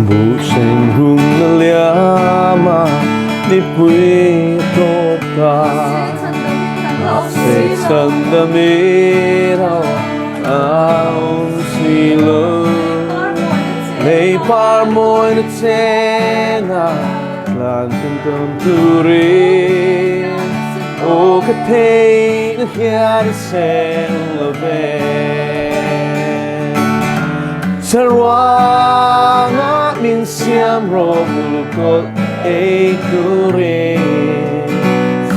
不成功的了吗？你会多大？谁曾的迷到ao si lo Lei par moi na tena Lan ten ton turi O ka te na hia na sen la ve Sarwa nga min siam ro mulukot e kuri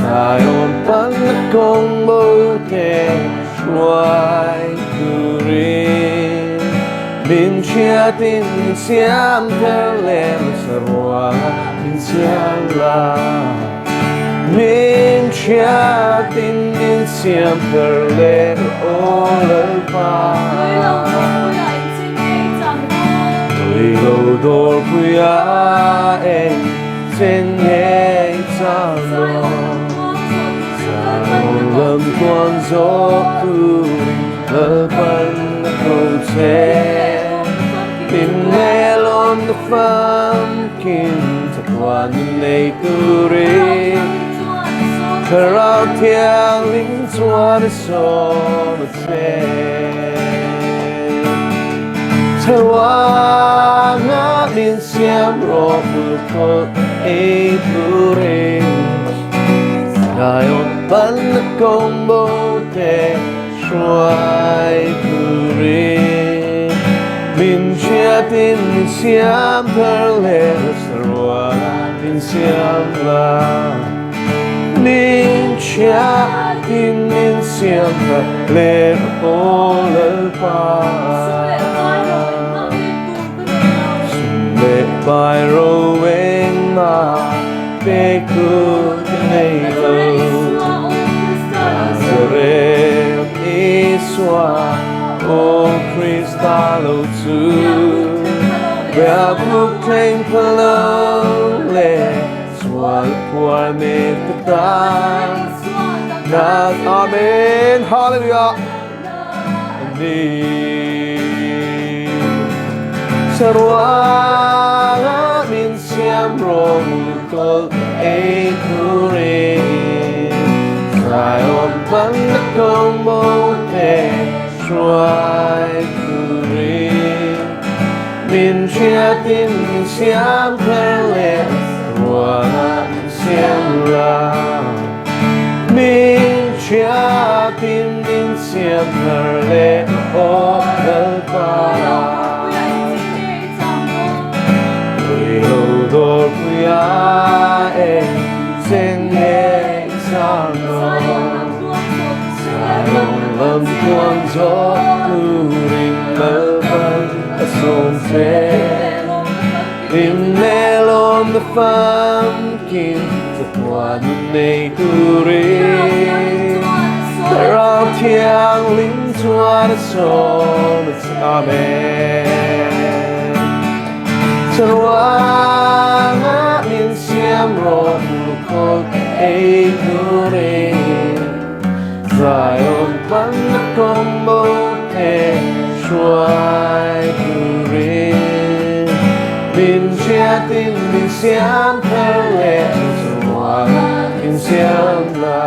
Sayon pan na kong bote Shuai kuri Min chia tin siam ter lem sarwa min siam la Min chia tin siam ter lem o le pa Người lâu đôi quy á em Trên nghe cha lo Sa lâm con gió cười Lỡ bắn cầu xe Tìm nghe lon the pumpkin Thật hoàn này cứ ri Khờ rao thiang lính chua để so mà chê Thơ hoa ngã min siam ro mulukot e kuri Ngayon pan na kong bote Shuai kuri Min chia tin siam per le sarwa min siam la Min chia tin siam per le o le pa Sumle bai ro wen ma pe ku nei lo Nazareth Iswa O Cristalo tu Bea bukleng palole Swal puar me kata Nas Amen Hallelujah Ni Sarwa min siam ro mulukot e kuri Sayon pan na kong bote Shuai kuri Min chia tin siam per le Rua min siam la Min chia tin siam per le O le pa Người lâu đôi quy á em Sen nghe sa lo Lâm con gió tu ring lơ vân sông thế Tìm nè lom the pumpkin Thật hoàn này tu ri Rao thiang lính chua đã sông Amen Sarwa nga min siam ro mulukot e kuri Zion pan na kong bote Shuai kuri Min chia tin siam per le Sarwa min siam la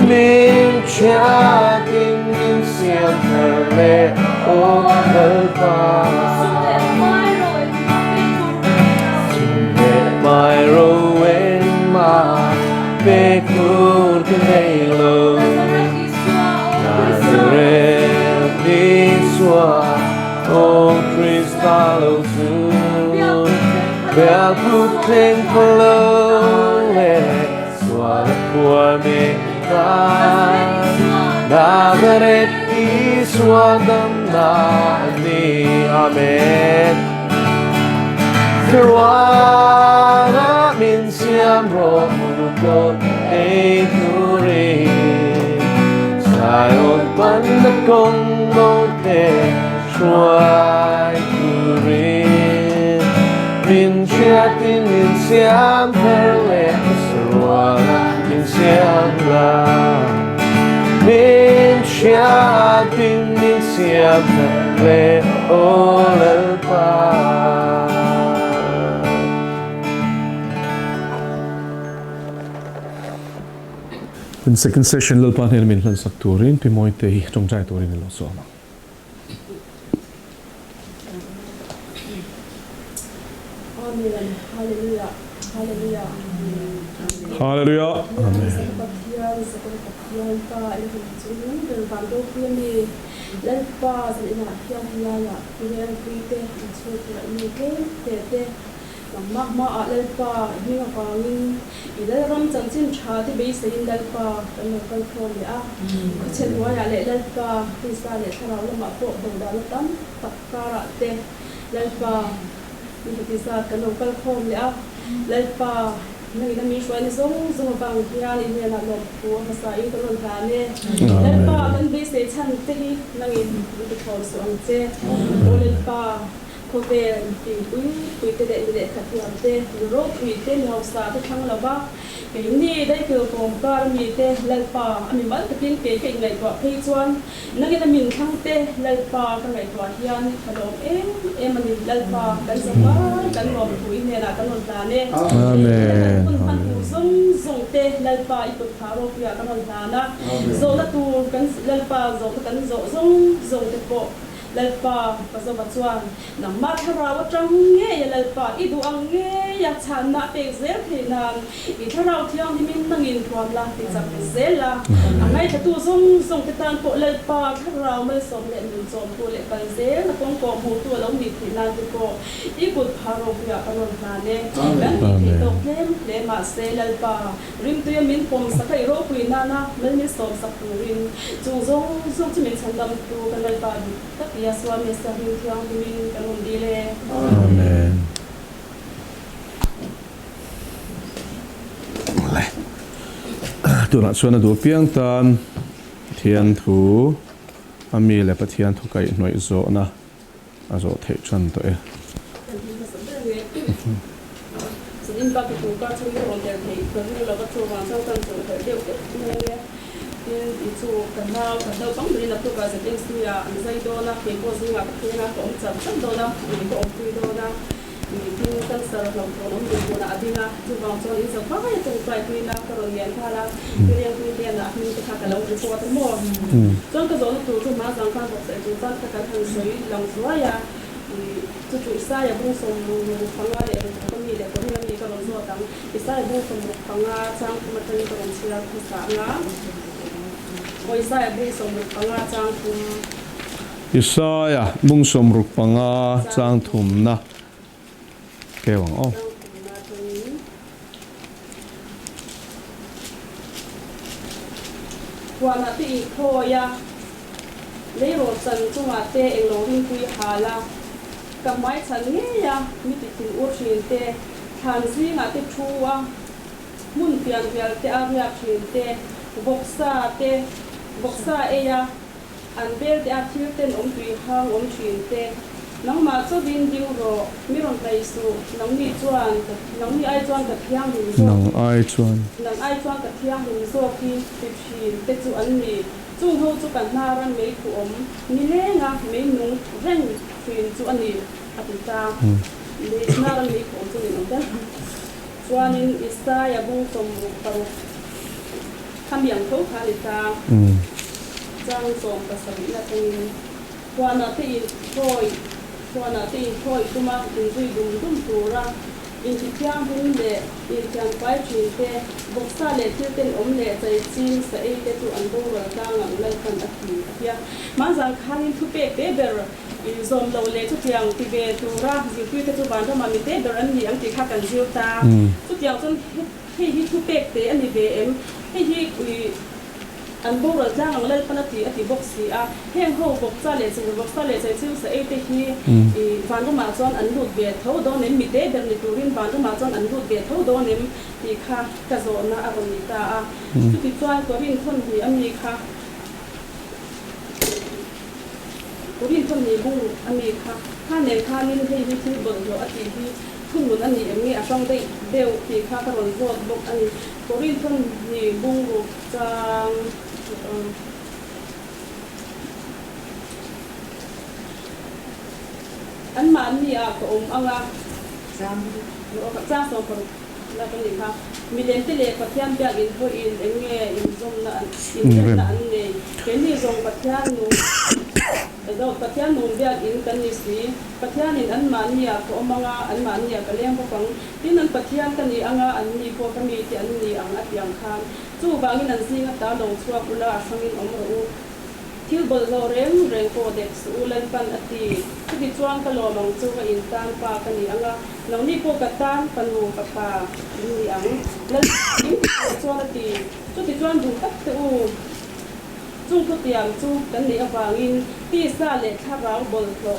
Min chia tin siam per le O le pa Mai ro en ma Pe kur ke nei lo Nazareth Iswa O Cristalo tu Bea bukleng palole Swal puar me kata Nazareth Iswa dam na ni Amen Sarwa min siam ro mulukot e kuri Sayon pan na kong bote Shuai kuri Min chia tin siam per le Sarwa min siam la Min chia tin siam per le o le pa Then second session lal pan min hlan sak turin pimoi te hi tong chai turin lo so ma. Hallelujah. Hallelujah. Hallelujah. Amen. Magma lalpa hinga pangin ida ram changchin thati be sein lalpa kan kal khom ya chen wa ya le lalpa pisa le thara la ma po do da tam takara te lalpa ni pisa kan kal khom ya lalpa nang ina mi shwani zong zong bang ya li ne la lo ko ma sa i kan ka ne lalpa kan be se chan te hi nang in ni ko so ang che lalpa kobe ti ui te de katiante ro ui te no sa te thang la ba ke ni dai ke kom kar mi te lalpa ami mal te pin ke ngai ko phei chuan nang ina min thang te lalpa ka ngai ko hian khalo em ani lalpa kan sapa kan ro ui ne la kan on ta ne Amen. kan zong zong te lalpa I ko tharo pia kan on ta na zo la tu kan lalpa zo kan zo zong te po lalpa paso bachuan nang ma thara wa tang nge ya lalpa I du ang nge ya chan na te zel the nan I thara thiang hi min mangin thwam la ti chap zel la angai ta tu zong te tan po lalpa thara ma som le min som tu le kan zel na kong ko mu tu lo mi thi nan ko I kut pharo ya kanon na ne kan ti to kem le ma se lalpa rim tu ya min pom sa kai ro pui na na mel mi som sa pu rin zong chi min chan dam tu kan lalpa ya Swami sahing tiang min kanun dile. Amen. Lại. Tu nak suan du piang tan thian thu ami le pa thian thu kai noi zo na a zo the chan to e. So in ba ku ka chu ro der thei ko ni lo ba chu ma sau kan chu he deu ke ne itu kenal bang beri nak tu kasi ting suya anzai dona ke ko zinga ke na ko cham cham dona ni ko opui dona ni ting kan sar lo ko om du na adina tu bang so in so pa ya tu pai ku na ko yen thala ku yang ku te na ni ka ka lo ku ko ta mo chon ka zo tu tu ma sang kan ko se tu ta ka ka than soi long suya ya tu tu sa ya bu so mu phanga le ko mi le ko ni ka lo so tang isa bu so mu phanga chang ma ta ni ko ron sira ku sa nga Isaya bung som ruk panga chang thum na kewang o wana ti khoya le ro chan chunga te elo rin pui hala kamai chan nge ya mi ti tin ur thin te than si nga te thuwa mun pian pial te a ria thin te boksa eya an bel te a thil ten om tui hang om thin te nang ma cho din ding ro mi ron tai su nang ni ai chuan ka thiang ni so nang ai chuan ka thiang ni so ki ti thin te chu an ni chung ho chu kan na ran mei khu om ni le nga mei nu ren thin chu an ni ati ta ni na ran mei khu chu ni om ten chuanin isa ya bung som paru tham yang thâu khá lịch ta trang som ka sabi na tin wana ti khoi kuma tin zui dum tura in ti tiang hun le in tiang pai chin te boksa le til ten om le chai chin sa e te tu an bo ra ta ngang lai kan ati ya ma jang khanin thu pe te ber in zom lo le tu tiang ti be tura ji pi te tu ban ma mi te ber an ni ang ti kha kan jiu ta tu tiang chon hi thu pe te ani be em hi an bo ra jang ang lai pana ti ati boxi a heng ho boxa le chai chiu sa e te hi van ma chon an lut be tho do nem mi te ber ni turin van ma chon an lut be tho do nem ti kha ka zo na a ron ni ta a tu ti chuan ko rin thon hi am ni kha ko rin thon ni bu am ni kha ne kha nin hei hi thi bo yo ati hi thun mun an ni em ni a song dei deu ti kha ka ron zo bok ani ko rin thon ni bu ru chang an ma ni a ko anga chang so ko na kan ni kha milen te le pathian bia in ho in enge in zom na in na an ne ke ni zong pathian nu do pathian nu bia in kan ni si pathian in an man nia ko manga an man nia ka leng ko pang tin an pathian kan ni anga an ni ko ka mi ti an ni ang at yang khan chu bangin an singa ta lo chua pula sangin om ro thil bol lo reng ko dex ulan pan ati ti chuang ka lo mang chu ka in tan pa ka ni anga lo ni ko ka tan panu ka pa ni ang lan in chuang ati chu ti chuan du tak te u chung ko tiang chu kan ni awangin ti sa le tharau bol lo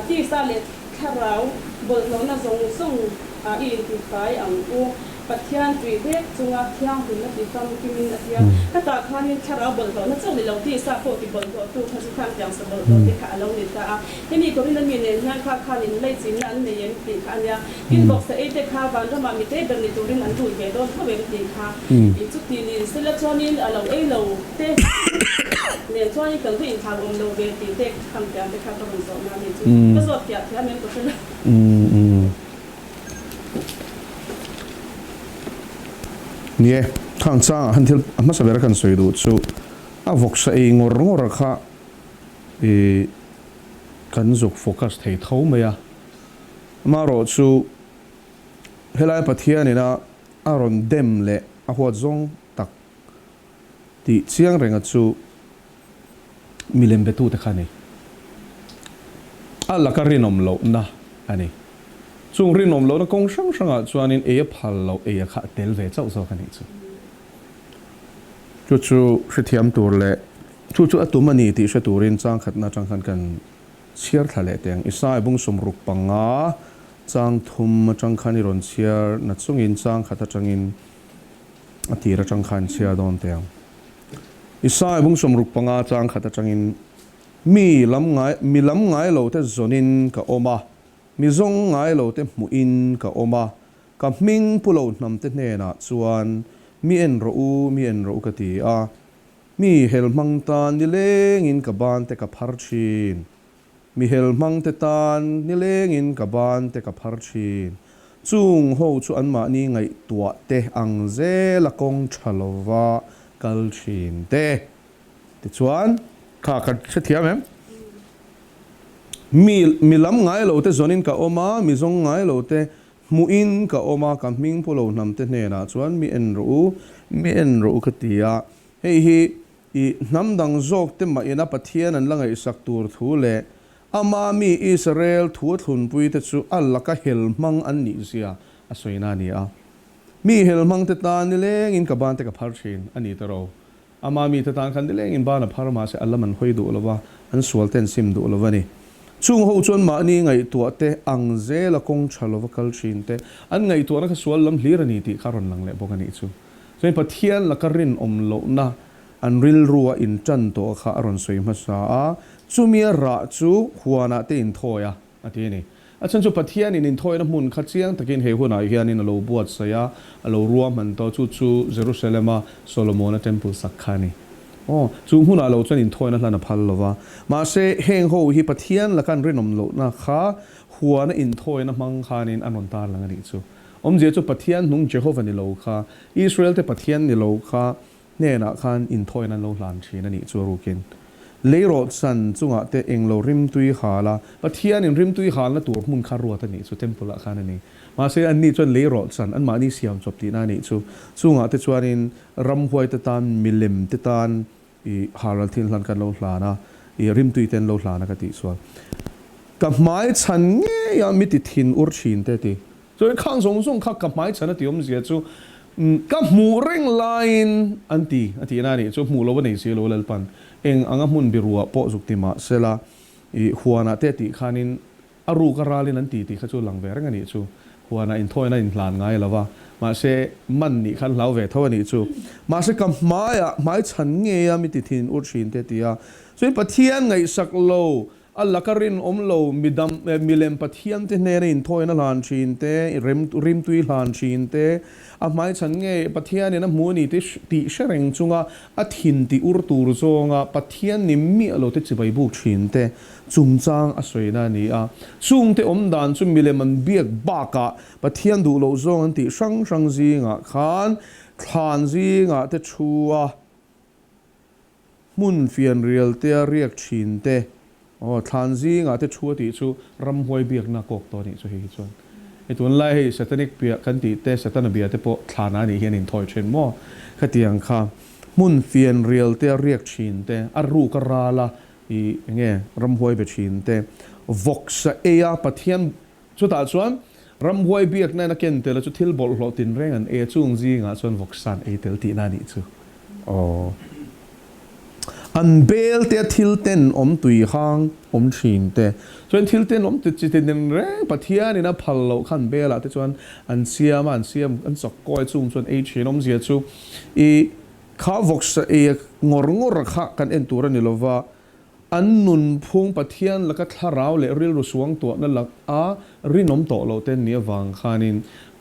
ti sa le tharau bol lo na zong song in ti kai ang u pathian tui dek chunga thiang hu na ti tam kimin atia ka ta khanin thara bol do na chong le lo ti sa ko ti bol do tu kha su khang jang sa bol do te kha lo ni ta he mi ko rin mi ne na kha khanin lei chin na an ne yen ti kha nya inbox sa e te kha ban ra ma mi te ber ni tu rin an tu ve do kha ve ti kha i chu ti ni se la chonin a lo e lo te ne choi kan tu in tha om lo ve ti te kham jang te kha ko ron so na ni chu ka zo tia thia men ko chenเนี่ยทางจ้างหันที่มาสเปรกันสวยดูชูวกใส่งอร์ค่ะกันจุกโฟกัสที่เท้าไหมอะมารอชูเฮลัยปัทยานี่นะรอนเดมเละหัวจงตักที่เชียงเริงชูมิเลมเบตูตะขันนี่ลักการินอมโลนะอันนี้ช่วงรินอมโลนะกงช่างอ่ะชวนนินพัลโลข้าเตลเวเจ้ากันนี่ชูเสียมตัวเละชูอัตุมันนี่ที่เสตัวรินจ้างขัดน่าจ้างขันกันเชียร์ทะเลเตียงอิสราเอลบุ้งสมรุปปังจ้างทุ่มจ้างขันนี่รอนเชียร์นัดส่งอินจ้างขัดจ้างอินตีระจ้างขันเชียร์โดนเตียงอิสราเอลบุ้งสมรุปปังจ้างขัดจ้างอินมีลำไงโลเตจนินกับโอมามีซงไงโลเตมุอินกับโอมากับมิงปุโลนำเตเนน่ะส่วนมีเอ็นรูกติมีเฮลมังตันนิเลงอินกับบานเตกับพาร์ชินมีเฮลมังเตตันนิเลงอินกับบานเตกับพาร์ชินจุงโฮชอันมานี่ไงตัวเตอังเซละกงชลวะกัลชินเตติชวนข้ากัดเสียมั้ยมีลำไงโลเตจนินกับโอมามีซงไงโลเตมูอินกับโอมากับมิงพูโลนำเตเนน่ะส่วนมีเอ็นรูกติยาเฮ้ยน้ำดังโจกเต็มมาอินาปะเทียนันละไงสักตัวทูเล่อามามีอิสราเอลทูทุนปุยเตจูอัลลักเฮลมังอันนี้เสียสวยนานี่มีเฮลมังเตตานนี่เลงอินกับบ้านเตกับพาร์ชินอันนี้ตรออามามีเตตานคันนี่เลงอินบ้านพาร์มาเสอัลละมันห้อยดูละวะอันสวลเตนซิมดูละวะนี่ช่วงหัวจนมานี่ไงตัวเตอังเซละกงชลวกัลชินเตอันไงตัวนักสวลลำลีรนีติคารอนลังเล่บอกกันนี่ชูส่วนปะเทียนละกรินอมโลนะอันริลรัวอินจันตัวข้าอรอนสวยมาสาชูมีระชูหัวนาเตอินทอยอันที่นี่อาจารย์ชูปะเทียนอินทอยน้ำมุนขัดเชียงตะกินเหวหัวนาเฮียนินโลบวชเสียโลรวมมันต่อชูเยรูซาเล็มโซโลมอนเทมเพลสักขานี่จูงหุ่นเราจนอินทอยนั่นละพัลลวะมาเสเฮงโฮฮิปะเทียนละกันเรื่องนมโลนะข้าหัวนั่นอินทอยนะมังคานินอันวันตาลังนี่จูเจ้าปะเทียนนุ่งเจโฮวันนิโลข้าอิสราเอลเตปะเทียนนิโลข้าเนี่ยนะคันอินทอยนั่นโลหลานชีนั่นนี่จูรูกินเลโรสันจุงอ่ะเตเองโลริมตุยขาละปะเทียนริมตุยขาละตัวมุนคารัวตันนี่จูเต็มปุละข้านั่นนี่มาเสอันนี้จนเลโรสันอันมานี่เสียมจบตีนั่นนี่จูจุงอ่ะเตจวานินรำหวยเตตันมิลเลมเตตันฮารัลทินหลังกันโลหลานะริมตุยเต็นโลหลานะกติสวากับไม้ฉันเงี้ยมิติทินอุรชินเตติส่วนข้างส่งข้ากับไม้ฉันนะที่ผมเสียจูกับหมูเร่งไลน์อันตีนั่นนี่จูหมูเราวันนี้เสียโลเลลปันเองอังมุนบิรัวปอสุกติมาเสลาหัวนาเตติขานินอารูกราลินันตีข้าจูหลังเวรังนี่จูหัวนาอินทอยนาอินหลานไงละวะมาเสมันนี่ขันเหลาเวทว่านี่จูมาเสกับไม้ฉันเงี้ยมิติทินอุรชินเตติส่วนปะเทียนไงสักโล alla karin omlo midam milem pathian te nerin thoina lan chin te rim tui lan chin te a mai chan nge pathian ena muni te ti shereng chunga a thin ti ur tur zonga pathian nimmi alo te chibai bu chin te chungchang a soina ni a chung te om dan chu milem an biak baka pathian du lo zong an ti sang zinga khan thlan zinga te chua mun fian real te riak chin te thlan zinga te chua ti chu ram hoi biak na kok to ni chu hi chuan e tun lai hei satanic pia kan ti te satana bia te po thlan ani hian in thoi chen mo khatiang kha mun fian real te riak chin te aru karala i nge ram hoi be chin te voxa ea pathian chu ta chuan ram hoi biak na ken te la chu thil bol hlo tin reng an e chung zinga chuan voxan e tel ti na ni chu an bel te thil ten om tui hang om chin te chuan thil ten om ti ten re pathian ina phal lo khan bela te chuan an siam an chok koi chung chuan e chin om zia chu i kha voxa e ngor kha kan en tur ani lova an nun phung pathian laka tharau le ril ru suang to na lak a rinom to lo ten ni awang khanin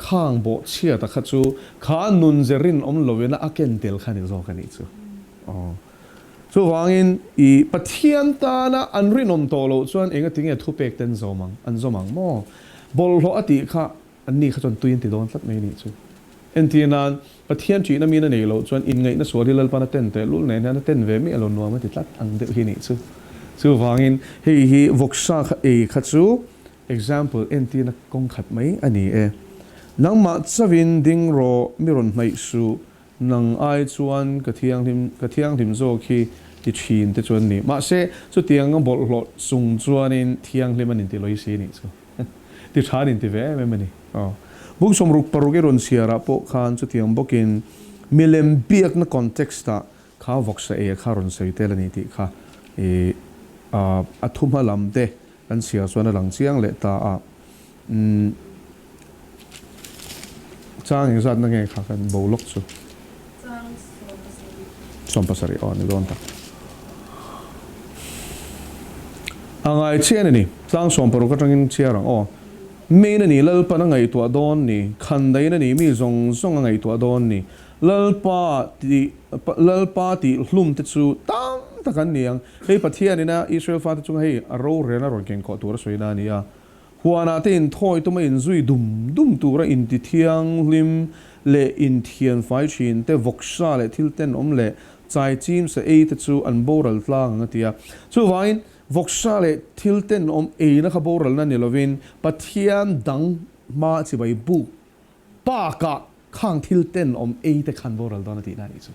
khang bo chia ta kha chu kha nun zerin om lovena aken tel khani zo kani chu so wangin i pathian ta na an rinom to lo chuan enga tinge thu pek ten zomang an zomang mo bol ho ati kha an ni kha chon tuin ti don tlat mai ni chu entinan pathian chi na mi na nei lo chuan in ngai na sori lal pa na ten te lul nei na ten ve mi alo no ma ti tlat ang de hi ni chu chu wangin hi voksha kha e kha chu example entina kong khat mai ani e nangma chawin ding ro miron mai su nang ai chuan kathiang lim zo khi ti chin te chuan ni ma se chu tiang bol hlo sung chuan in thiang lim an ti loi si ni chu ti than in ti ve me mani bung som ruk paruge ron siara po khan chu tiang bokin milem biak na context ta kha voxa e kha ron sei tel ani ti kha e a thuma lam de kan sia chuan a lang chiang le ta a chang zat na nge kha kan bolok chu som pasari ni don ta angai chen ni chang som paru ka tangin chiarang me na ni lal pa na ngai to don ni khan dai na ni mi zong ngai to don ni lal pa ti hlum te chu tang ta kan niang hei pathian ni na Israel fa te chu hei aro re na ron ken ko tur soina ni ya huana te in thoi to mai in zui dum tura in ti thiang lim le in thian fai chin te voksha le thil ten om le chai chim se e te chu an boral tlang atia chu wain voksha le thil ten om e na kha boral na ni lovin pathian dang ma chi bai bu pa ka khang thil ten om e te khan boral don ati na ni chu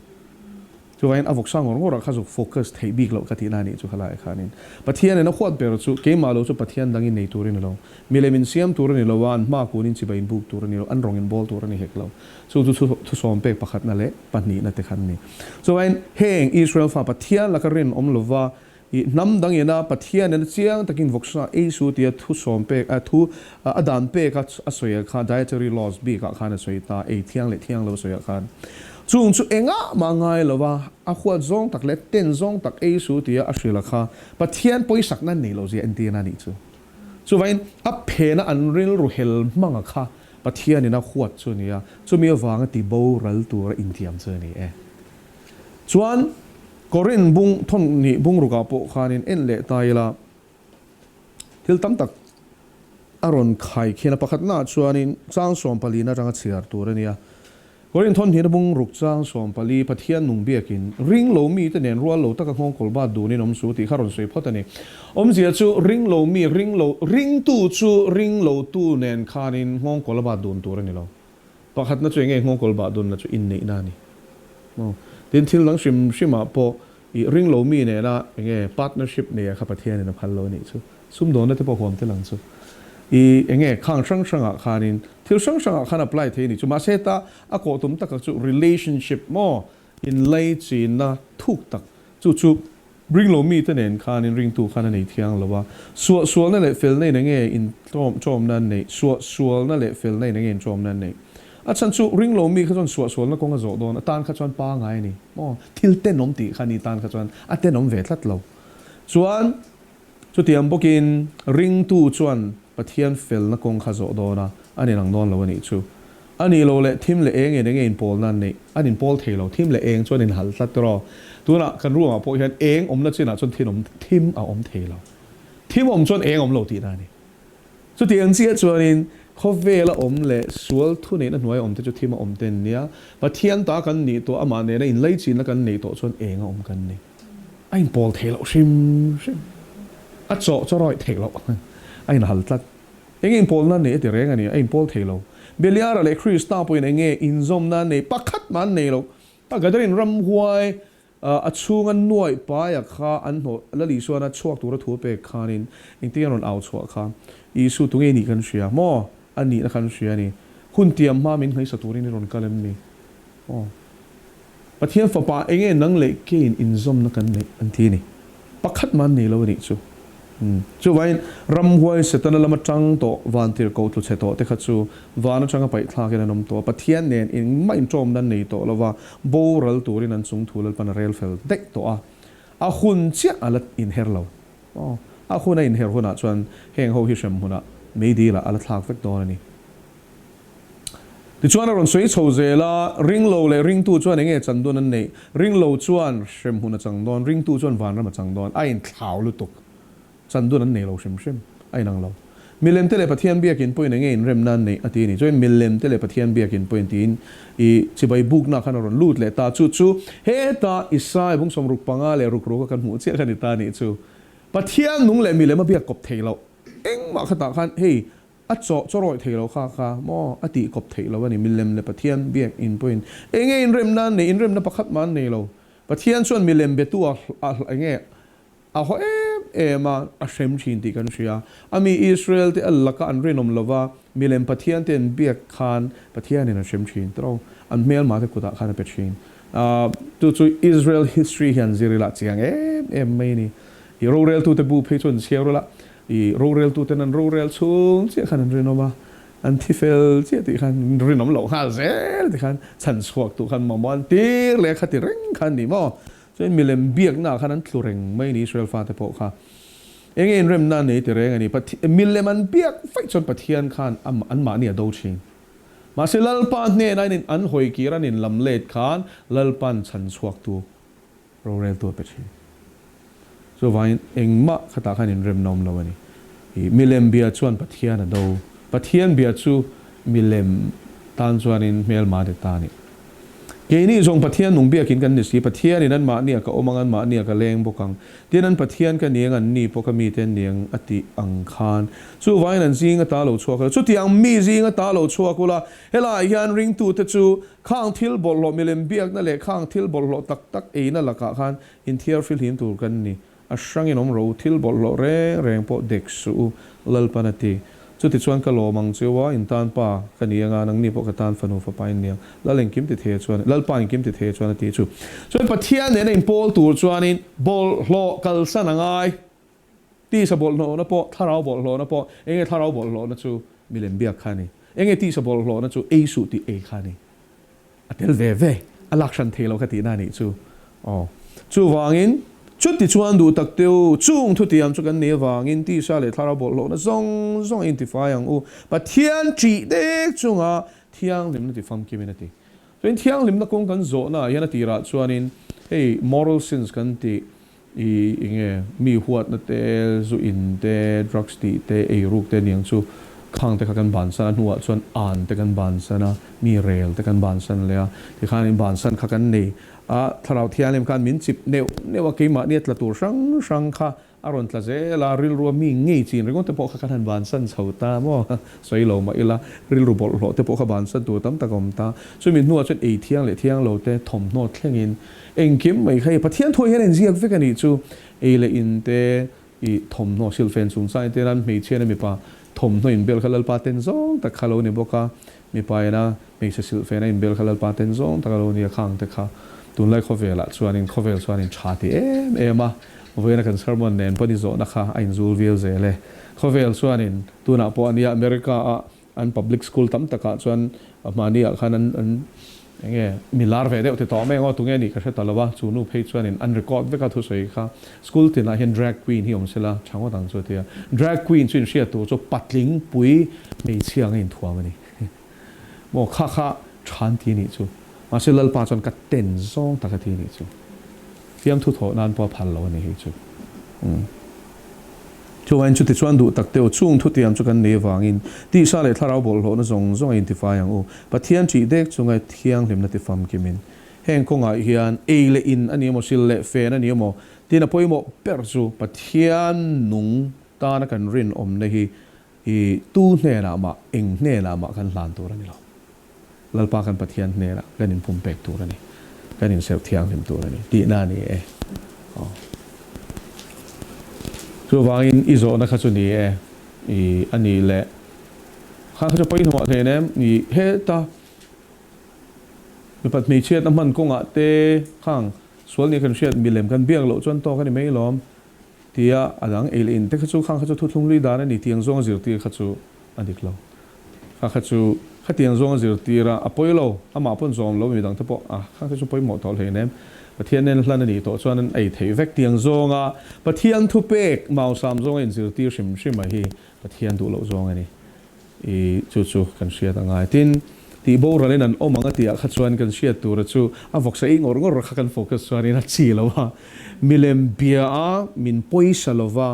chu wain avoksa ngor kha zu focus thei big lo ka ti na ni chu khala e khanin pathian na khwat ber chu ke ma lo chu pathian dang in nei turin lo milemin siam turin lo wan ma kunin chi bai buk turin lo an rong in bol turin hek lo so chu som pe pakhat na le pani na te khan ni so wain heng Israel fa pathian la ka rin om lova i nam dang ina pathian na chiang takin voksa e su tia thu som pe thu adan pe ka asoya kha dietary laws bi ka khana soita e thiang lo soya khan chung chu enga mangai lova a khwat zong tak le ten zong tak e su tia ashila kha pathian poisak na nei lo ji antina ni chu vain a phena anril ru hel manga kha pathian ina khwat chu nia chu mi awanga ti bo ral tur intiam chu ni e chuan korin bung thon ni bung ruka po khanin en le taila thil tam tak aron khai khena pakhat na chuanin chang som pali na ranga chiar tur ania korin thon hi bung ruk chang som pali pathian nung biakin ring lo mi te nen rual lo taka ngong kolba du ni nom su ti kharon soi photani om zia chu ring lo tu nen khanin ngong kolba dun tur ani lo pakhat na chu nge ngong kolba dun na chu in nei na ni tin thil lang shima po i ring lo mi ne na nge partnership ne kha pathian na phal lo ni chu sum don na te po hom te lang chu i nge khang sang a khanin thil sang a khan apply the ni chu ma seta a ko tum tak chu relationship mo in lay chin na thuk tak chu ring lo mi te nen khanin ring tu khan nei thiang lowa sual na le fel nei nge in chom nan nei sual na le fel nei nge in chom nan nei a chan chu ring lo mi kha chon sual na kong a zo don tan kha chon pa ngai ni mo thil te nom ti khani tan kha chon a te nom ve tlat lo chuan ชุดเตรียมพวกินริงตู้ชวนปะเทียนเฟลนักกงขจโดนะอันนี้หลังนอนแล้ววันนี้ชูอันนี้เราเละทิมเละเองเองเองพอลนั่นนี่อันนี้พอลเทเราทิมเละเองชวนในหัลสัตรอตัวน่ะกันรู้ว่าพวกเห็นเองนั่นสินะชวนทิมทิมเอาเทเราทิมชวนเองเราตีได้นี่ชุดเตรียมเสียชวนนี่เขาเวลาเละสวลทุนนี่นั่นหน่วยจะจุดทิมเต็นเนี่ยปะเทียนตากันนี่ตัวอามาเนี่ยอินไล่จีนแล้วกันนี่ตัวชวนเองกันนี่ไอ้พอลเทเราชิมอัดจะรอยเทเราไอ้นั่นหัลสัตเองพอลนั่นนี่ที่เรื่องอันนี้ไอ้พอลเทเราเบลียร์อะไรคริสต์ตาปุ่นเองอินซอมนั่นนี่ปักขัดมันนี่ลูกปากกระดิ่งรำหวยอัดชูงันหน่วยป้ายข้าอันโหแล้วลิชวนะชวกตัวรัฐูเปกขานินอินที่เราเอาชวกข้าอิสุตุเงนี่กันเชียมออันนี้นะกันเชียนี่คุณเตรียมมามินให้สตูรินี่รอนกันเลยนี่ประเทศฝาป่าเองนั่งเล็กเกินอินซอมนักกันนี่อันที่นี่ปักขัดมันนี่แล้วนี่ชูจู่วันรำหวยเสร็จตอนนั้นเรามาจังโตวันที่เราโกตุเสร็จโตแต่ขัดจู่วันนั้นจังก็ไปทางกันนมโตปะเทียนเนี่ยอินไม่จมนั่นนี่โตแล้วว่าโบรัลตัวนั้นสูงถูลปันเรลเฟลเด็กโตอาคุณเชี่ยอะไรอินเฮร์เราอาคุณอินเฮร์หัวหน้าชวนเฮงเขาฮิชมหัวหน้าไม่ดีละอะไรทางเฟกโตนี่ที่ชวนเราสวยโชว์เจล่าริงโลเลยริงตู้ชวนยังไงจังโดนนั่นนี่ริงโลชวนเชมหัวหน้าจังโดนริงตู้ชวนวันนั้นมาจังโดนไอ้อินข่าวลุตุกจันดูนั้นเนี่ยเราชิมไอ้นางเรามิลเลมเตเลปะเทียนเบียกินปุ่ยนั่งเองเริ่มนั้นเนี่ยอดีนี่จอยมิลเลมเตเลปะเทียนเบียกินปุ่ยตีนอีชิบายบุกนักขนาดนั้นลูดเลยตาชูเฮตาอิสายบุ้งสมรุปปังอาเลยรุกกันหูเชี่ยกันตานี่ชูปะเทียนนุ่งเลยมิลเลมมาเบียกบเทเราเอ็งมาขตาขันเฮ้ยอัดจ่อรอยเทเราค่ะมออดีกบเทเราวันนี้มิลเลมเลปะเทียนเบียกอินปุ่ยเอ็งเริ่มนั้นเนี่ยเริ่มนั้นประคัดมันเนี่ยเราปะเทียนส่วนมิลเลมเบตัวอะไรเงี้ยเอามาอาเชมชินติกันเชียอามีอิสราเอลที่อัลลักอันเรนอมลว่ามีเลมปะเทียนเต็นเบียกคานปะเทียนเนี่ยอาเชมชินเราอันเมลมาที่กุตาคานเป็ดชินตัวอิสราเอล history เห็นสิริละเจียงไม่นี่โรเรลตัวเตบูเพชนเชียร์ละโรเรลตัวเตนันโรเรลสูงเจียขันเรนอมาอันที่เฟลเจียติขันเรนอมเหล่าฮาเซลติขันฉันสวกตัวขันมอมันตีเล็กขัดติเร่งขันนี่มั้งจนมีเลมเบียกหน้าขนาดคลุเรงไม่นี่อิสราเอลฟาเตโปค่ะเองเริ่มนั่นนี่ที่เรื่องนี้มีเลมันเบียกไฟจนปะเทียนขันอันมาเนี่ยดูชิงมาสิลลปันเนี่ยนั่นอันหอยกีรันินลำเล็ดขันลลปันฉันสวกตัวโรเรลตัวเป็ดชิงส่วนวันเองมาขตาขันเริ่มนอมแล้ววันนี้มีเลมเบียชวนปะเทียนดูปะเทียนเบียชูมีเลมตันชวนินเมลมาเดตานี่เกนี่จงปะเทียนนุ่งเบียกินกันนี่สิปะเทียนนี่นั่นมาเนี่ยก็อมังอันมาเนี่ยก็เลงบกังเดี๋ยวนั้นปะเทียนกันเนียงอันนี้พวกมีเต็นเนียงอติอังคารสู้ไว้นั่นซิงก็ตาโหลชัวกันสู้ที่ยังมีซิงก็ตาโหลชัวกูละเฮล่ายันริงตูเตจูข้างทิลบอลโลมิเลมเบียกนั่นแหละข้างทิลบอลโลตักนั่นละกะคันอินเทียร์ฟิลหิมตูกันนี่อัชรังอินอมโรทิลบอลโลแรงพอเด็กสู้ลลปนัติจุดที่ชวนกะโลมังเจว่าอินตานป่ากันนี้งานังนี่พวกตานฟนูฟไปเนี่ยแล้วเล่นกิมติเทชวนแล้วปานกิมติเทชวนตีจูส่วนปะเทียนเนี่ยในบอลตัวชวนินบอลโลกัลสันงายตีสบอลโลนะปอถ้าเราบอลโลนะปอเองถ้าเราบอลโลนะจูมิเลนเบียคันนี่เองตีสบอลโลนะจูเอสุตีเอคันนี่อัตเดลเวเวอลักชันเทเราคตินั่นนี่จูวางอินชุดที่ชวนดูตักเตียวจุงทุกที่ยามจุกันเนวางินที่ชาเลทาราบอลโลนะซงอินทิฟายังปะเทียนจีเด็กจุงเทียงลิมนัติฟัมกิมินัติส่วนเทียงลิมนักคงกันโซนะยันนัติรัดชวนินmoral sins กันติมีหัวนัตเตจูอินเตดรักสติเตรุกเตเนียงจูข้างแต่กันบานสันหัวส่วนอ่านแต่กันบานสันมีเรลแต่กันบานสันเลยที่ข้างในบานสันกันนี่ถ้าเราเทียนเล่มการมินจิบเนี่ยว่ากี่มาเนี่ยตละตัวช่างค่ะอารมณ์ตละเจลาริลรัวมีงี้จีนเรื่องแต่พอขันบานสันเสาตามั่วสวยโลมาอีละริลรูบอลโลแต่พอขันบานสันตัวตั้มตะกอมตาส่วนมินนัวจนเทียงเลยเทียงโลแต่ถมโนดเทียงอินเองคิมไม่ใครพะเทียนถอยเห็นเสียงฟิกันอีจูเลยอินเตถมโนซิลเฟนสูงไซเตนั้นไม่เชื่อนะมีป่าถมโนอินเบลขลัลปาเตนซงแต่ขลัลเนี่ยบอกว่ามีไปนะไม่ใช่ซิลเฟนอินเบลขลัลปาเตนซงแต่ขลัลเนี่ยข้างแต่ข้าตุนไล่ข้อเวลละส่วนนี้ข้อเวลส่วนนี้ชาติมาเวลากันเซอร์มอนเน้นพอดีโซนะคะอินซูลวิลเซเลยข้อเวลส่วนนี้ตัวน่ะพออันนี้อเมริกาอัน public school ตั้มตะกะส่วนมาเนี่ยขนาดอัน nghe milar về đấy thì tao mấy ngõ tụi nghe đi cái tao là wa chú nu page cho nên unrecord với cả thu soi kha school thì là hiện drag queen hi om sela chẳng có đằng cho thì drag queen chuyên xe tụ cho patling pui mấy chiang in thua mà đi mo kha kha chan ti ni chu mà sẽ lal pa chon ka ten zong ta ka ti ni chu fiam thu tho nan pa phal lo ni hi chu cho anh chút thì chuan đủ tắc tiêu chung thu tiệm cho cái nề vàng in đi xa lại tháo bol hồ nó zong in thì phải ang u but thiên chỉ đếch cho ngay thiang liêm nó thì phàm kim in heng công ngài hiền ai lệ in anh em một xíu lệ phê anh em một tin là poi một perzu but thiên nung ta nó cần rin này hi tu nè là mà eng nè là mà cần làmตัวนี่หรอlal pa kan pathian nè là cái nín phum pekตัวนี่cái nín sel thiang liêmตัวนี่tí na ni cho vangin izo na khachu ni ani le kha khachu pai thwa the nem ni he ta mi pat mi chet man ko nga te khang sual ni kan shet milem kan biang lo chon to kan mai lom tia adang el in te khachu khang khachu thu thlung ri da na ni tiang zong zir ti khachu adik lo khachu khatiang zong zir ti ra apoi lo ama pon zom lo mi dang te po khang khachu pai mo tol he nemประเทศนั้นลั่นนี่ตัวส่วนนั้นไอ้เทวกเตียงซงประเทศทุเปกมาสามซงอินสิร์ตีชิมมาฮีประเทศดูโลซงอันนี้จู่กันเชียตั้งไงที่โบราณนั้นมังกรที่ขัดส่วนกันเชียตัวจู่ฟอกใส่งอร์กันโฟกัสส่วนนี้นัดชีแล้วว่ามิเลมเบียมินปอยสลว่า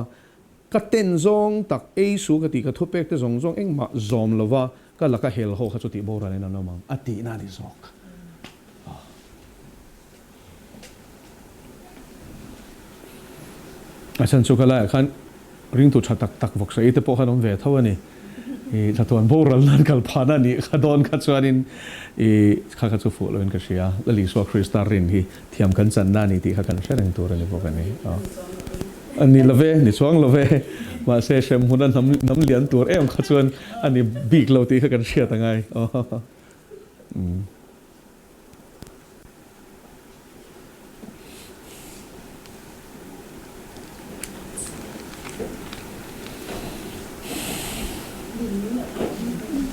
กัดเต็นซงตักสูกติกัดทุเปกที่ซงเอ็งมาซอมแล้วว่าก็ลักเฮลโฮขัดจุดที่โบราณนั้นมังอตินาดิซอกอาจารย์สุกลาขันริงตุชัดตักวกใส่แต่พอขนมเวทเท่านี้ชัดตัวโบราณนั้นกัลพานานี่ขัดโดนขัดชวนินข้าขัดสุฟุลเป็นกษียแล้วลิสวาคริสตารินที่เทียมกันจันนานี่ที่ข้ากันเชื่อในตัวนี้พวกนี้อันนี้ละเวนี่ช่วงละเวมาเซเชมหุ่นน้ำเลี้ยนตัวขัดชวนอันนี้บีกเราที่ข้ากันเชื่อตั้งไง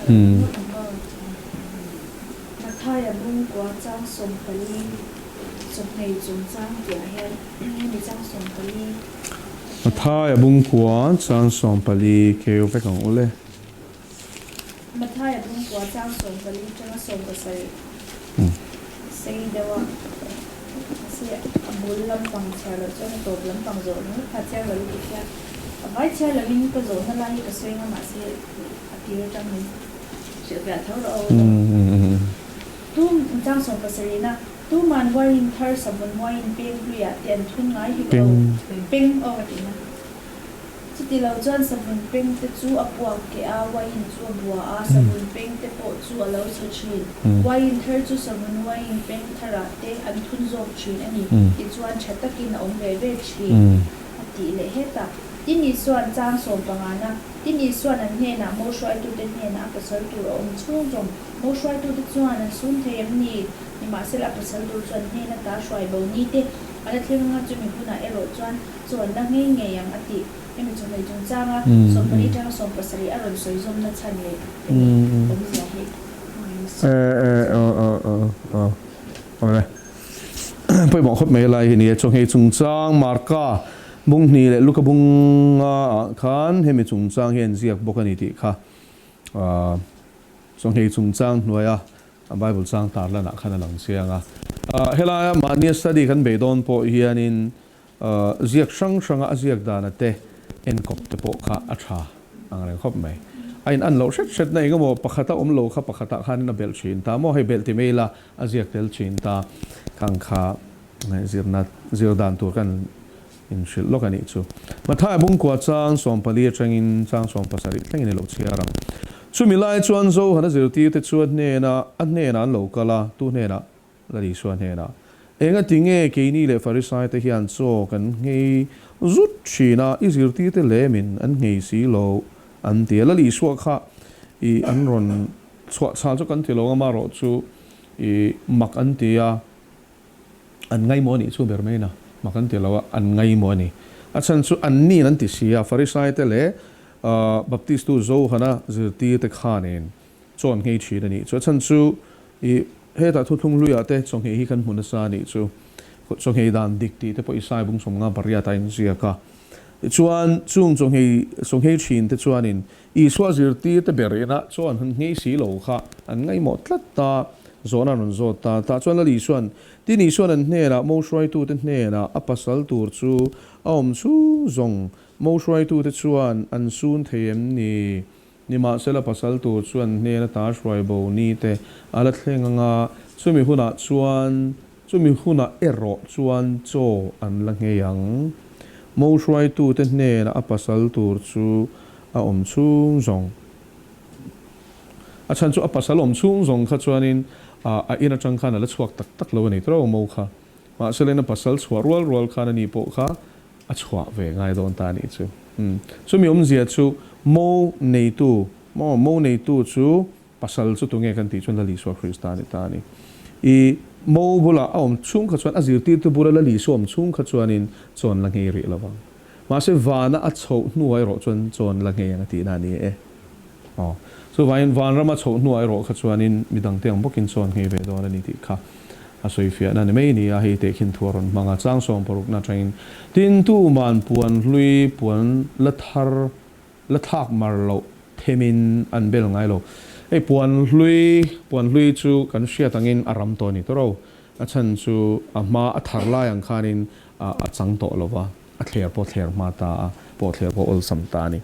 นักท่ายมุ่งกว่าจ้างส่งไปลีส่งให้จุนจ้างเกี่ยให้มีจ้างส่งไปลีถ้าอย่าบุ้งกวนจางส่งไปลีเกี่ยวไปของอุเล่นักท่ายมุ่งกว่าจ้างส่งไปลีจ้างส่งไปใส่เดี๋ยวเสียบุลลำปังเชลจ้างตัวลำปังโจนถ้าเจ้าเราดีแค่ไว้เชลวิ่งก็โจนนั่นแหละที่ก็สวยงามมาเสียที่เราจำนี้เสียแบบเท่าเราตู้จ้างส่งไปสินะตู้มันว่าอินเทอร์สมบูรณ์ว่าอินเป็นเรียเตียนทุนง่ายที่เราเป็นเอาไปนะที่เราจวนสมบูรณ์เป็นแต่จู่อับวกเกี่ยว่าอินจู่บัวสมบูรณ์เป็นแต่ปอจู่เราจะชินว่าอินเทอร์จู่สมบูรณ์ว่าอินเป็นทาราเตอันทุนโจมชินอันนี้ที่จวนชัดตะกินองเวเวชินตีเลยเหตุที่นี่ส่วนจ้างส่งประมาณนะที่นี่ส่วนนั้นเนี่ยนะโมช่วยตัวเด็กเนี่ยนะก็สอนตัวองค์ช่วงจงโมช่วยตัวเด็กส่วนนั้นสุ่มเทียมนี่มาเสร็จแล้วก็สอนตัวส่วนเนี่ยนะตาช่วยเบานี่เด็กอะไรที่เราจะมีผู้น่ะรส่วนนั่งง่ายๆอย่างอติไม่มีจงเลยจงจ้างอ่ะส่งไปนี่จ้างส่งไปสิอารมณ์สวยๆนั่นชันเลยผมอยากให้เอาเลยไปบอกคนไม่ไรเนี่ยจงให้จงจ้างมาร์ก้าบุ้งนี่แหละลูกบุ้งขันให้มีจงจ้างเห็นเสียกบอกกันนี่ดีค่ะจงให้จงจ้างหน่วยไบเบิลจ้างตาละนักขนาดหลังเสียงเฮล่ามาเนี่ยสตีกันเบดอนพอเฮียนินเสียกช่างเสียกดานเตะเอ็นกบเตะโปค่ะอัชาอะไรครบไหมไอ้อันเราเช็ดในก็บอกปะขตาโลค่ะปะขตาขันนับเบลชินตาโมให้เบลติเมล่าเสียกเบลชินตาขังขาเสียดานตัวกันอินชิลโลกันนี่ชูมาถ้าบุ้งกว่าจ้างส่งไปเรียจังอินจ้างส่งภาษาดิบทั้งอินโลเชียรังชูมิไลชวนโซ่ฮันจะตีแต่ชวนเนี่ยนะอันเนี่ยนะโลกละตัวเนี่ยนะละดีชวนเนี่ยนะเองก็ทิ้งเงี้ยกี่นี่เลยฟาริสัยแต่เฮียนโซ่กันเงี้ยรุดชีนะอิสิรตีแต่เลมินอันเงี้ยสีโลอันเดียละดีชัวค่ะอันรอนสวดชาจุกันที่โลกมาโรชูมักอันเดียอันไงโมนี่ชูเบอร์ไม่นะมักอันเดียเราอันไงโมนี่อาจารย์ชูอันนี้นั่นติเสียฟาริสัยแต่เลบัพติสตูโซ่ฮะนะจะตีแต่ข้านี่จวนเงี้ยชีนั่นนี่อาจารย์ชู he ta thu thung lui ate chong he hi kan mun sa ni chu chong he dan dik ti te po isai bung som nga paria ta in zia ka chuan chung chong he chin te chuan in I swa zir ti te berina chuan han ngei si lo kha an ngai mo tlat ta zona non zo ta chuan la li suan ti ni suan an hne la mo shrai tu te hne la apasal tur chu aom chu zong mo shrai tu te chuan an sun them ni ma sela pasal tur chuan hne na ta shrai bo ni te ala thlenga nga chumi huna ero chuan cho an la nge yang mo shrai tu te hne la apasal tur chu a om chung zong a chan chu a pasal om chung zong kha chuanin a ina chang khan ala chuak tak tak lo ni tro mo kha ma selena pasal chhuar rual khan ani po kha a chhuak ve ngai don ta ni chu so mi om zia chu mo nei tu chu pasal chu tu nge kan ti chun la li so Krista ni ta ni I mo bula om chung kha chuan azir ti tu bula la li so om chung kha chuanin chon la nge ri lawang ma se vana a chho nuai ro chon la nge yang ti na ni so vain van rama chho nuai ro kha chuanin midang teng bokin chon nge ve do na ni ti kha a soi fia na me ni a he te khin thuaron manga chang som poruk na train tin tu man puan hlui puan la thak mar lo themin an bel ngai lo ei puan hlui chu kan sia tangin aram to ni to ro a chan chu a ma a thar la yang khanin a chang to lova a thler ma ta po thler po ol sam ta ni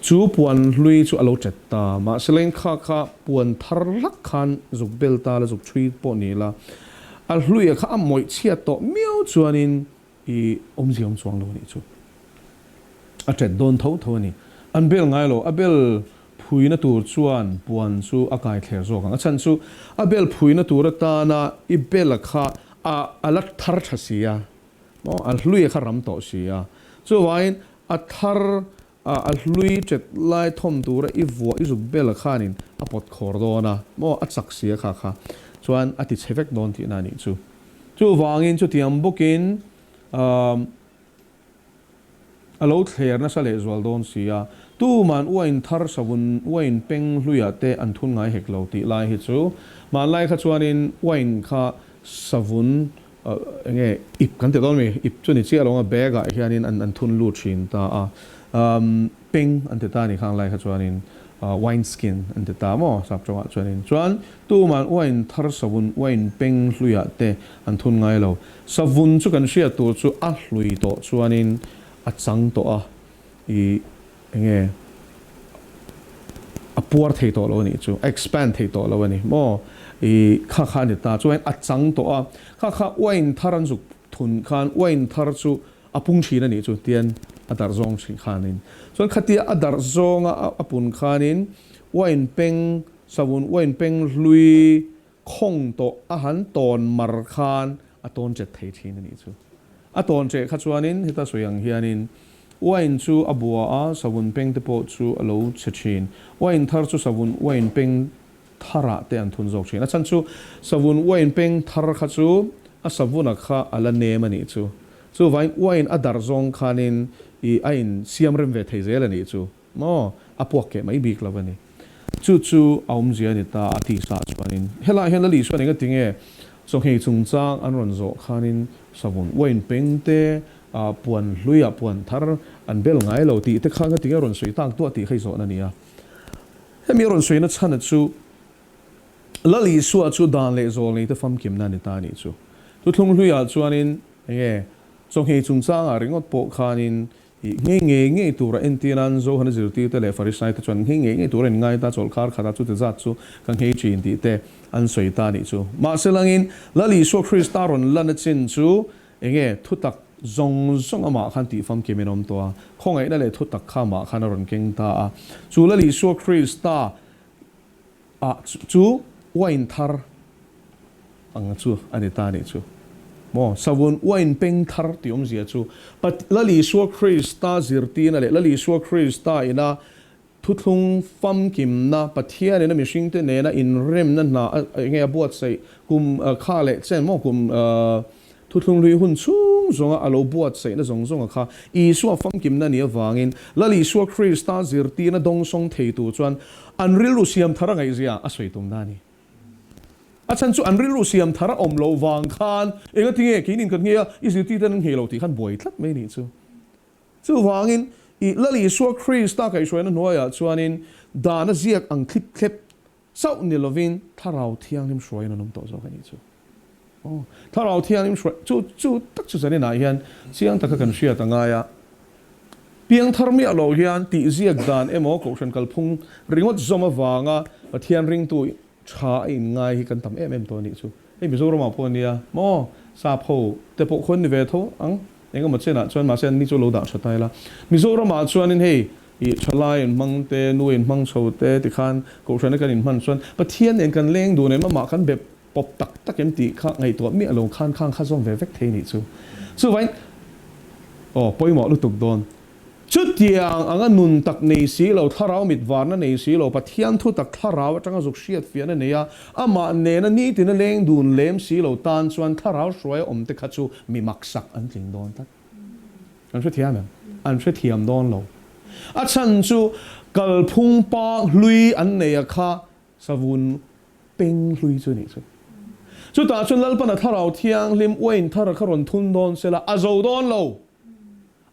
chu puan hlui chu alo chet ta ma seleng kha puan thar lak khan zuk bel ta la zuk thui po ni la al hlui kha amoi chia to miau chuanin I om chuang lo ni chu a chet don tho ni an bel ngai lo a bel phui na tur chuan puan chu a kai thler zo kang a chan chu a bel phui na tur ta na I bel kha a alat thar thasia no al hlui kha ram to sia chu wain a thar al hlui chet lai thom tur I vo I zu bel khanin a pot khor do na mo a chak sia kha chuan a ti chevek don ti na ni chu wangin chu tiam bokin alo thler na sale zwal don sia tu man wain thar savun wain peng hluya te an thun ngai hek lo ti lai hi chu man lai kha chuanin wain kha savun nge ip kan te don me ip chu ni chi along a bag a hianin an thun lu thin ta peng an te ta ni khang lai kha chuanin wine skin an te ta mo sap chonga chuanin chuan tu man wain thar savun wain peng hluya te an thun ngai lo savun chu kan sia tu chu a hlui to chuanin a chang to a I nge a puar thei to lo ni chu expand thei to lo ni mo I kha ni ta chuan a chang to a kha wain tharan zuk thun khan wain thar chu apung thina ni chu tian adar zong chi khanin chuan khatia adar zonga apun khanin wain peng savun wain peng hlui khong to a han ton mar khan a ton chet thei thina ni chu a ton che kha chuanin hita soyang hianin wain chu abua a savun peng te po chu alo chechin wain thar chu savun wain peng thara te an thun jok chin a chan chu savun wain peng thar kha chu a savuna kha ala ne mani chu wain adar zong khanin I ain siam rem ve thei zel ani chu mo apuak ke mai bik lawani chu aum zia ni ta ati sa chuanin hela li chuanin ga tinge so hei chung chang an ron zo khanin savun wain peng te puan hluia puan thar an bel ngai lo ti te khang ti ron sui tang to ti khai zo na nia hemi ron sui na chana chu la li suwa chu dan le zo ni te fam kim na ni ta ni chu tu thung hluia chuanin nge song hei chung chang a ringot po khanin nge tura entinan zo han zir ti te le farisai te chuan nge tura ngai ta chol khar khata chu te zat chu kan hei chin ti te an soi ta ni chu ma selangin la li so Krista ron lan chin chu nge thutak zong ama khan ti fam kemenom to a khongai na le thutak kha ma khan ron keng ta a chu la li so Krista a chu wain thar ang chu ani ta ni chu mo savun wain peng thar ti om zia chu but la li so Krista zirti na le la li so Krista ina thuthung fam kim na pathian na mishing te ne na in rem na nge buat sei kum kha le chen mo kum thuthung lui hun chung zonga alo buat sei na zong kha I so fam kim na ni awangin la li so Krista zirti na dong song thei tu chuan an ril lu siam thara ngai zia a soi tum na ni a chan chu an ril ru siam thara om lo wang khan enga tinge kinin kan ngia isiti tan helo ti khan boi tlat mai ni chu wangin i lali so Krista kai shoi na noya chuanin dana ziak ang klip klep sau ni lovin tharau thiang lim shoi na nom to zo kani chu tharau thiang lim shoi chu tak chu zani na hian siang taka kan shia tanga ya piang tharmi alo hian ti ziak dan emo ko shan kalphung ringot zoma wanga pathian ring tu cha in ngai hi kan tam em to ni chu ei mizoram ma pon nia mo sa pho te po khon ni ve tho ang enga ma chena chuan ma sen ni chu lo da chatai la mizoram ma chuan in hei i chalai in mang te nu in mang chho te ti khan ko shan kan in man chuan pathian en kan leng du ne ma kan be pop tak em ti kha ngai to mi alo khan khang kha zong ve vek the ni chu vai poi mo lu tuk don chút tiang anga nun tak nei si lo tharau mit warna nei si lo pathian thu tak tharau atanga zuk siat fiana neya ama ne na ni tin leng dun lem si lo tan chuan tharau shoi om te khachu mi maksak an tling don tak an hre thiam an hre thiam don lo a chan chu kalphung pa hlui an neya kha savun peng hlui chu ni chu ta chun lalpan a tharau thiang lim oin thar kharon thun don sela azo don lo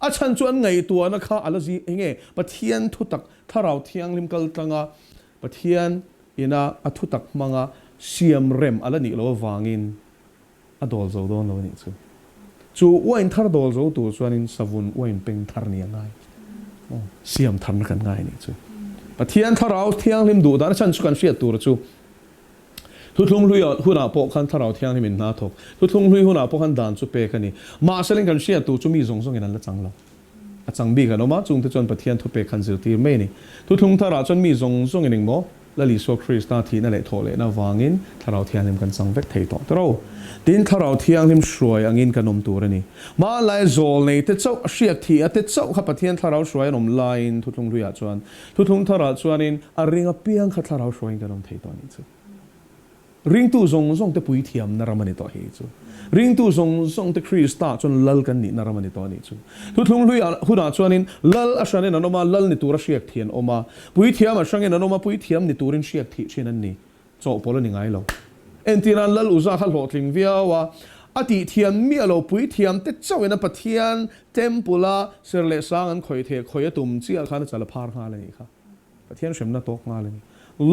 a chan chuan ngai tua na kha alazi enge pathian thu tak tharau thiang lim kal tanga pathian ina a thu tak manga siam rem ala ni lo wangin a dol zo don lo ni chu wain thar dol zo tu chuanin savun wain peng thar ni ngai siam thar na kan ngai ni chu pathian tharau thiang lim du dan chan chu kan sia tur chu thu thung hlui huna po khan tharau thiang lim in na thok thu thung hlui huna po khan dan chu pe kani ma seleng kan sia tu chu mi zong zong in an la chang lo a chang bi kan oma chung te chon pathian thu pe khan zir tir me ni thu thung thara chon mi zong zong in mo la li so Krista thi na le thole na wangin tharau thiang lim kan chang vek thei to tro tin tharau thiang lim shruai angin kanom tur ani ma lai zol nei te chau hriat thi a te chau kha pathian tharau shruai nom line thu thung hlui a chuan thu thung thara chuanin a ringa piang kha tharau shruai kanom thei to ni chu ring tu zong zong te pui thiam na ramani to hi chu ring tu zong zong te Krista chon lal kan ni na ramani to ni chu thu thung hlui huna chuanin lal a shane na noma lal ni tur hriak thian oma pui thiam a shange na noma pui thiam ni turin hriak thi chin an ni chaw pol ni ngai lo entiran lal uza kha hlotling viawa ati thiam mi alo pui thiam te chawena pathian tempula serle sang an khoi the khoi tum chi al khan chala phar kha le ni kha pathian shem na tok nga le ni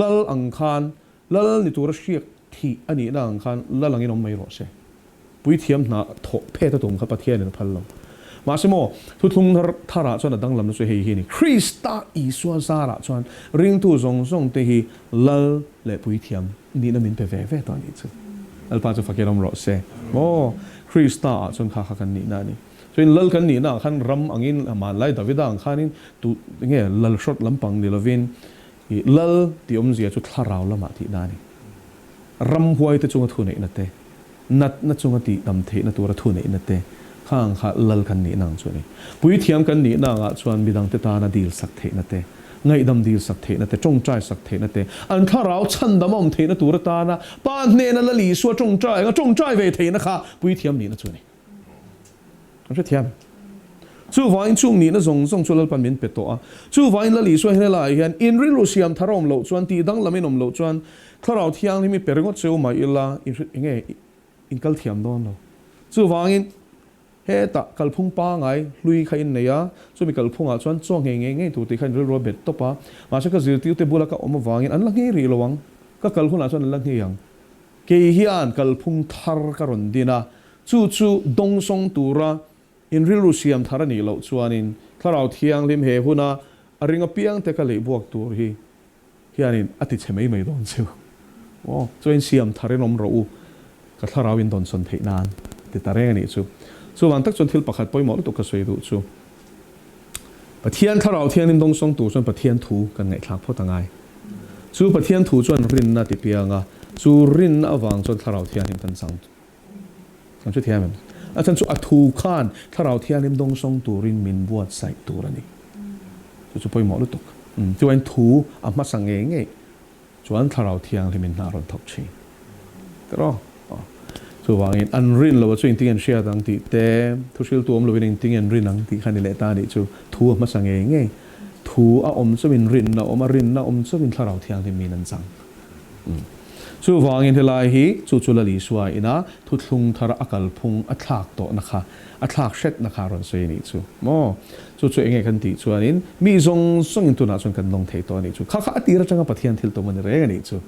lal ang khan lal ni tur hriak thi ani na ang khan lalangin om mai ro se pui thiam na tho phe ta tum kha pathian in phal lo ma se mo thu thung thara chon dang lam so hei hi ni Krista i swa zara chon ring tu zong zong te hi lal le pui thiam ni na min pe ve ta ni chu al pa chu fakerom ro se mo Krista chon kha kan ni na ni so in lal kan ni na khan ram angin ma lai davida ang khanin tu nge lal shot lampang ni lovin lal ti om zia chu tharau lama ti na ni ram huai te chunga thu nei na te nat na chunga ti dam the na tura thu nei na te khang kha lal kan ni nang chu ni pui thiam kan ni na nga chuan bidang te ta na dil sak the na te ngai dam dil sak the na te chong trai sak the na te an tharau chan dam om the na tura ta na pa ne na la li so chong trai ve the na kha pui thiam ni na chu ni kan se thiam chu vain chung ni na zong zong chulal pan min pe to a chu vain la li so he la hian in ri lu siam tharom lo chuan ti dang lamin om lo chuan tharau thiang ni mi peringot cheu mai ila inge in kal thiam don lo chu wangin he ta kalphung pa ngai hlui kha in neya chu mi kalphunga chuan chong nge tu ti khan ro bet to pa ma sa ka zir ti te bula ka om wangin an la nge ri lowang ka kalphuna chuan an la nge yang ke hian kalphung thar ka ron dina chu dong song tura in rilu siam tharani lo chuanin tharau thiang lim he huna aringa piang te ka le buak tur hi hianin ati chemei mai don chu chuan siam tharinom ro u ka tharau in don son thei nan ti tare ani chu wan tak chon thil pakhat poimo to ka soi du chu pathian tharau thiang lim dong song tu chuan pathian thu kan ngai thlak pho tangai chu pathian thu chuan rin na ti pianga chu rin awang chuan tharau thiang lim kan sang kan chu thiam a chan chu a thu khan tharau thiang lim dong song turin min buat sai turani chu poimo lu tok chuan thu a ma sang nge chuan tharau thiang lim in na ron thok chi tro chu wangin an rin lo chu inting an share dang ti te thu sil tuam lo in ting an rin ang ti khani le ta ni chu thu ma sang nge thu a om chu min rin na om rin na om chu min tharau thiang lim min an chang chu wangin helai hi chu chulali suwa ina thutlung thar akal phung athak to nakha athak shet nakha ron sei ni chu mo chu enge kan ti chuanin mi zong songin tuna chon kan nong thei to ni chu kha atira changa pathian thil to man re ni chu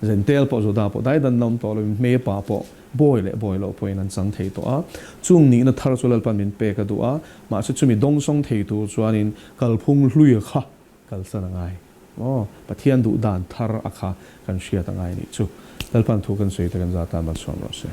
zentel po zo da po dai dan nom to lo me pa po boy lo point an chang thei to a chung ni na thar chulal pan min pe ka du a ma chu chumi dong song thei tu chuanin kal phung hlui kha kal sana ngai pathian du dan thar akha kan shia ta ngai ni chu dalpan thu kan sei ta kan za ta man som ro se